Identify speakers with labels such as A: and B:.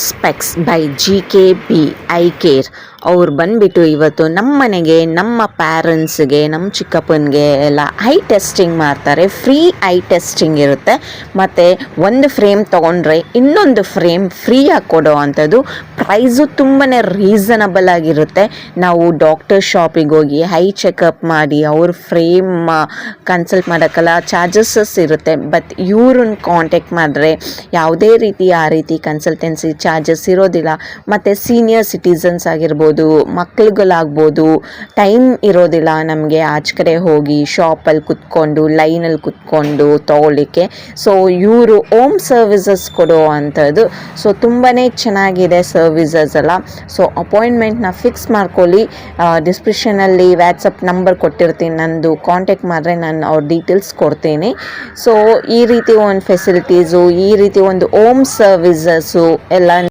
A: Specs by GKB I care ಅವ್ರು ಬಂದುಬಿಟ್ಟು ಇವತ್ತು ನಮ್ಮ ಮನೆಗೆ, ನಮ್ಮ ಪ್ಯಾರೆಂಟ್ಸ್ಗೆ, ನಮ್ಮ ಚಿಕ್ಕಪ್ಪನಿಗೆ ಎಲ್ಲ ಐ ಟೆಸ್ಟಿಂಗ್ ಮಾಡ್ತಾರೆ. ಫ್ರೀ ಐ ಟೆಸ್ಟಿಂಗ್ ಇರುತ್ತೆ. ಮತ್ತು ಒಂದು ಫ್ರೇಮ್ ತೊಗೊಂಡ್ರೆ ಇನ್ನೊಂದು ಫ್ರೇಮ್ ಫ್ರೀಯಾಗಿ ಕೊಡೋ ಅಂಥದ್ದು. ಪ್ರೈಸು ತುಂಬಾ ರೀಸನಬಲ್ ಆಗಿರುತ್ತೆ. ನಾವು ಡಾಕ್ಟರ್ ಶಾಪಿಗೆ ಹೋಗಿ ಐ ಚೆಕಪ್ ಮಾಡಿ ಅವ್ರ ಫ್ರೇಮ್ ಕನ್ಸಲ್ಟ್ ಮಾಡೋಕ್ಕೆಲ್ಲ ಚಾರ್ಜಸಸ್ ಇರುತ್ತೆ. ಬಟ್ ಇವ್ರನ್ನ ಕಾಂಟ್ಯಾಕ್ಟ್ ಮಾಡಿದ್ರೆ ಯಾವುದೇ ರೀತಿ ಆ ರೀತಿ ಕನ್ಸಲ್ಟೆನ್ಸಿ ಚಾರ್ಜಸ್ ಇರೋದಿಲ್ಲ. ಮತ್ತು ಸೀನಿಯರ್ ಸಿಟಿಸನ್ಸ್ ಆಗಿರ್ಬೋದು, ಮಕ್ಳುಗಳಾಗ್ಬೋದು, ಟೈಮ್ ಇರೋದಿಲ್ಲ ನಮಗೆ ಆಚೆ ಕಡೆ ಹೋಗಿ ಶಾಪಲ್ಲಿ ಕುತ್ಕೊಂಡು ಲೈನಲ್ಲಿ ಕುತ್ಕೊಂಡು ತೊಗೊಳ್ಳಿಕ್ಕೆ. ಸೊ ಇವರು ಹೋಮ್ ಸರ್ವಿಸಸ್ ಕೊಡೋ ಅಂಥದ್ದು. ಸೊ ತುಂಬಾ ಚೆನ್ನಾಗಿದೆ ಸರ್ವಿಸಸ್ ಎಲ್ಲ. ಸೊ ಅಪಾಯಿಂಟ್ಮೆಂಟ್ನ ಫಿಕ್ಸ್ ಮಾಡ್ಕೊಳ್ಳಿ. ಡಿಸ್ಕ್ರಿಪ್ಷನಲ್ಲಿ ವ್ಯಾಟ್ಸಪ್ ನಂಬರ್ ಕೊಟ್ಟಿರ್ತೀನಿ, ನಂದು ಕಾಂಟ್ಯಾಕ್ಟ್ ಮಾಡಿದ್ರೆ ನಾನು ಅವ್ರ ಡೀಟೇಲ್ಸ್ ಕೊಡ್ತೀನಿ. ಸೊ ಈ ರೀತಿ ಒಂದು ಫೆಸಿಲಿಟೀಸು, ಈ ರೀತಿ ಒಂದು ಹೋಮ್ ಸರ್ವಿಸಸ್ಸು ಎಲ್ಲ